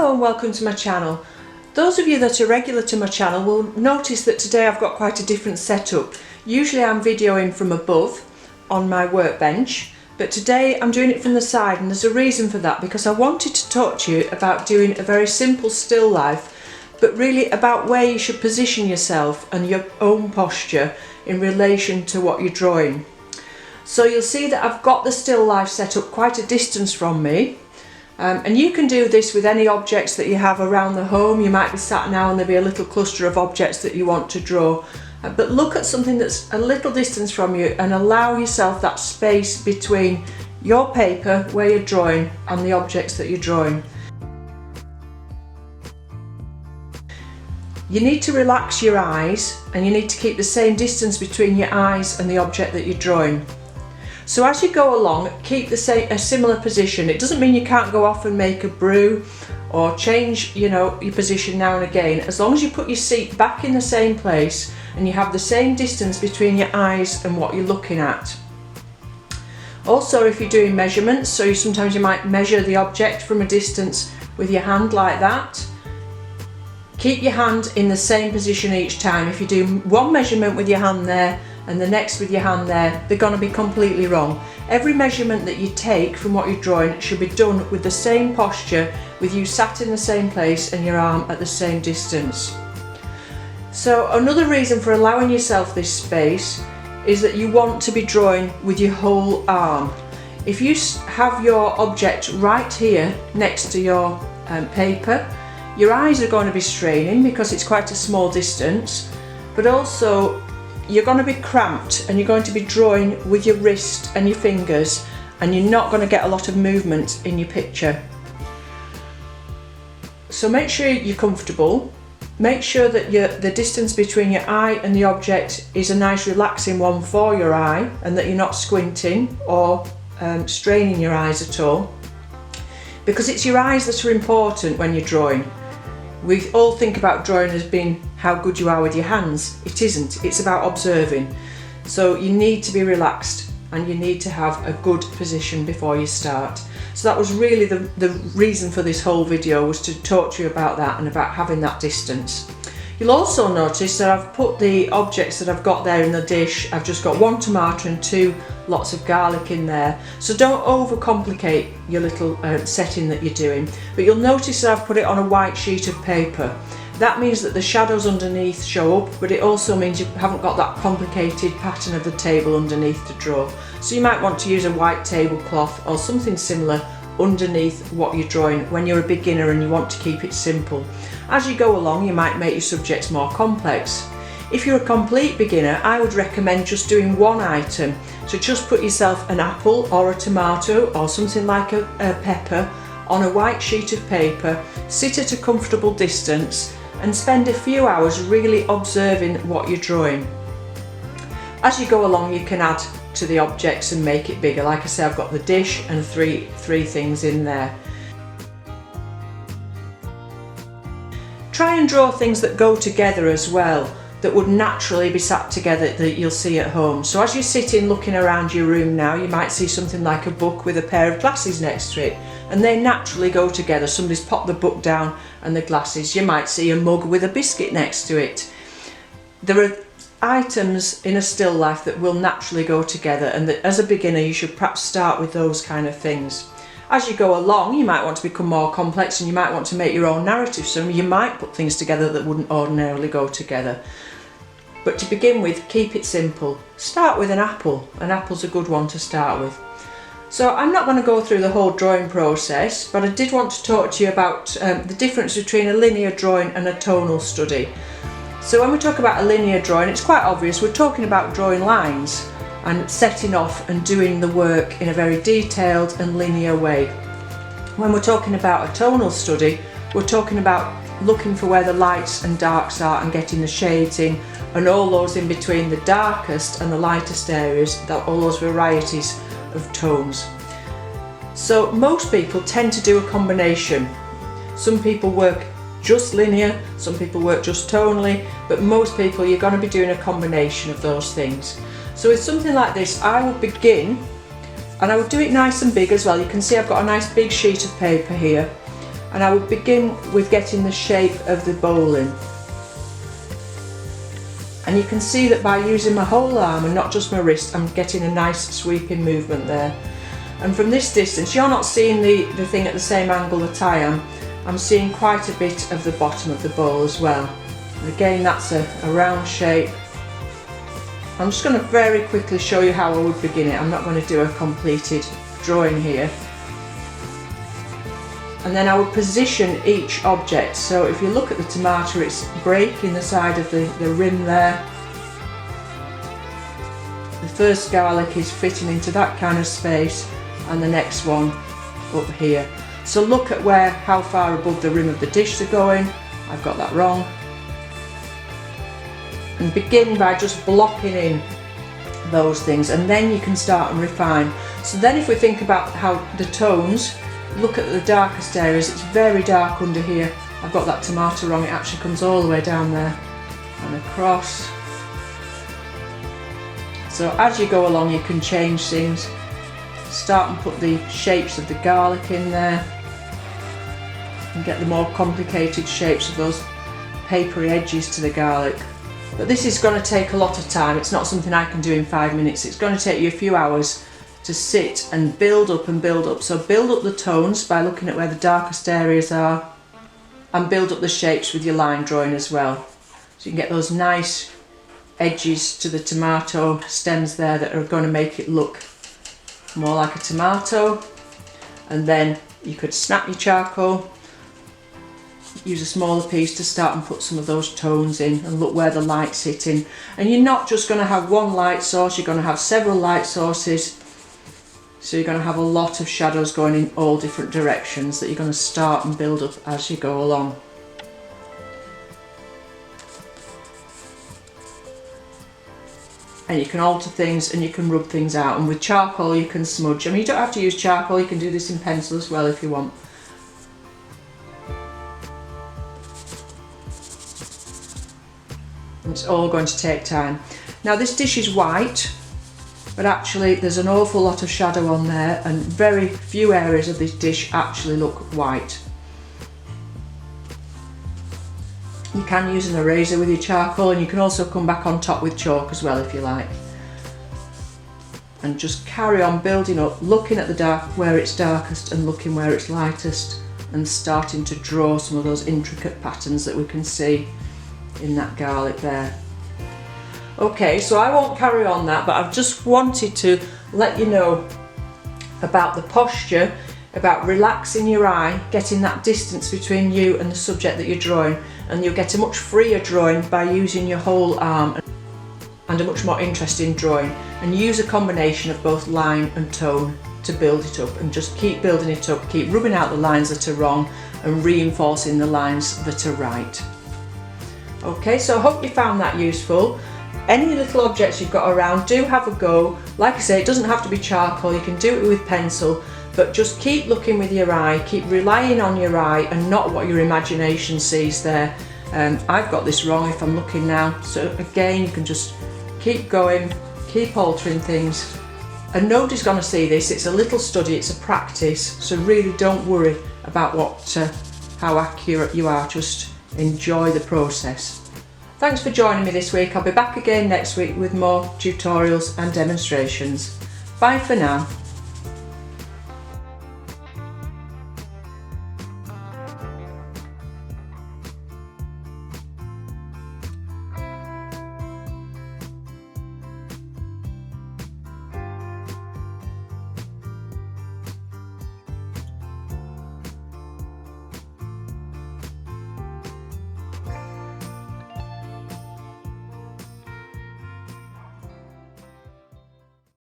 Hello and welcome to my channel. Those of you that are regular to my channel will notice that today I've got quite a different setup. Usually I'm videoing from above on my workbench, but today I'm doing it from the side, and there's a reason for that, because I wanted to talk to you about doing a very simple still life, but really about where you should position yourself and your own posture in relation to what you're drawing. So you'll see that I've got the still life set up quite a distance from me. And you can do this with any objects that you have around the home. You might be sat now and there'll be a little cluster of objects that you want to draw. But look at something that's a little distance from you and allow yourself that space between your paper where you're drawing and the objects that you're drawing. You need to relax your eyes, and you need to keep the same distance between your eyes and the object that you're drawing. So as you go along, keep a similar position. It doesn't mean you can't go off and make a brew or change, your position now and again. As long as you put your seat back in the same place and you have the same distance between your eyes and what you're looking at. Also, if you're doing measurements, so sometimes you might measure the object from a distance with your hand like that. Keep your hand in the same position each time. If you do one measurement with your hand there and the next with your hand there, they're going to be completely wrong. Every measurement that you take from what you're drawing should be done with the same posture, with you sat in the same place and your arm at the same distance. So another reason for allowing yourself this space is that you want to be drawing with your whole arm. If you have your object right here next to your paper, your eyes are going to be straining because it's quite a small distance, but also you're going to be cramped and you're going to be drawing with your wrist and your fingers, and you're not going to get a lot of movement in your picture. So make sure you're comfortable. Make sure that the distance between your eye and the object is a nice relaxing one for your eye, and that you're not squinting or straining your eyes at all, because it's your eyes that are important when you're drawing. We all think about drawing as being how good you are with your hands. It isn't, it's about observing. So you need to be relaxed and you need to have a good position before you start. So that was really the reason for this whole video, was to talk to you about that and about having that distance. You'll also notice that I've put the objects that I've got there in the dish. I've just got 1 tomato and 2 lots of garlic in there. So don't overcomplicate your little setting that you're doing. But you'll notice that I've put it on a white sheet of paper. That means that the shadows underneath show up, but it also means you haven't got that complicated pattern of the table underneath to draw. So you might want to use a white tablecloth or something similar underneath what you're drawing when you're a beginner and you want to keep it simple. As you go along, you might make your subjects more complex. If you're a complete beginner, I would recommend just doing one item. So just put yourself an apple or a tomato or something like a pepper on a white sheet of paper, sit at a comfortable distance and spend a few hours really observing what you're drawing. As you go along, you can add to the objects and make it bigger. Like I say, I've got the dish and three things in there. Try and draw things that go together as well, that would naturally be sat together, that you'll see at home. So as you're sitting looking around your room now, you might see something like a book with a pair of glasses next to it, and they naturally go together. Somebody's popped the book down and the glasses. You might see a mug with a biscuit next to it. There are items in a still life that will naturally go together, and that as a beginner you should perhaps start with those kind of things. As you go along, you might want to become more complex and you might want to make your own narrative, so you might put things together that wouldn't ordinarily go together. But to begin with, keep it simple. Start with an apple. An apple's a good one to start with. So I'm not going to go through the whole drawing process, but I did want to talk to you about the difference between a linear drawing and a tonal study. So when we talk about a linear drawing, it's quite obvious we're talking about drawing lines and setting off and doing the work in a very detailed and linear way. When we're talking about a tonal study, we're talking about looking for where the lights and darks are and getting the shades in, and all those in between the darkest and the lightest areas, all those varieties of tones. So most people tend to do a combination. Some people work just linear, some people work just tonally, but most people you're going to be doing a combination of those things. So with something like this, I would begin, and I would do it nice and big as well. You can see I've got a nice big sheet of paper here, and I would begin with getting the shape of the bowl in. And you can see that by using my whole arm and not just my wrist, I'm getting a nice sweeping movement there. And from this distance, you're not seeing the thing at the same angle that I am. I'm seeing quite a bit of the bottom of the bowl as well. And again, that's a round shape. I'm just going to very quickly show you how I would begin it. I'm not going to do a completed drawing here. And then I would position each object. So if you look at the tomato, it's breaking the side of the rim there. The first garlic is fitting into that kind of space, and the next one up here. So look at how far above the rim of the dish they're going. I've got that wrong. And begin by just blocking in those things, and then you can start and refine. So then if we think about how the tones, look at the darkest areas, it's very dark under here. I've got that tomato wrong, it actually comes all the way down there and across. So as you go along you can change things, start and put the shapes of the garlic in there and get the more complicated shapes of those papery edges to the garlic. But this is going to take a lot of time, it's not something I can do in 5 minutes, it's going to take you a few hours to sit and build up and build up. So build up the tones by looking at where the darkest areas are, and build up the shapes with your line drawing as well. So you can get those nice edges to the tomato stems there that are going to make it look more like a tomato. And then you could snap your charcoal, use a smaller piece to start and put some of those tones in, and look where the light's hitting. And you're not just going to have one light source, you're going to have several light sources. So you're going to have a lot of shadows going in all different directions that you're going to start and build up as you go along. And you can alter things and you can rub things out, and with charcoal you can smudge. I mean, you don't have to use charcoal, you can do this in pencil as well if you want. And it's all going to take time. Now this dish is white, but actually there's an awful lot of shadow on there, and very few areas of this dish actually look white. You can use an eraser with your charcoal, and you can also come back on top with chalk as well if you like. And just carry on building up, looking at the dark where it's darkest and looking where it's lightest, and starting to draw some of those intricate patterns that we can see in that garlic there. Okay, so I won't carry on that, but I've just wanted to let you know about the posture, about relaxing your eye, getting that distance between you and the subject that you're drawing, and you'll get a much freer drawing by using your whole arm, and a much more interesting drawing. And use a combination of both line and tone to build it up, and just keep building it up, keep rubbing out the lines that are wrong and reinforcing the lines that are right. Okay, so I hope you found that useful. Any little objects you've got around, do have a go. Like I say, it doesn't have to be charcoal, you can do it with pencil, but just keep looking with your eye, keep relying on your eye and not what your imagination sees there. I've got this wrong if I'm looking now, so again you can just keep going, keep altering things, and nobody's going to see this. It's a little study, it's a practice, so really don't worry about how accurate you are, just enjoy the process. Thanks for joining me this week. I'll be back again next week with more tutorials and demonstrations. Bye for now.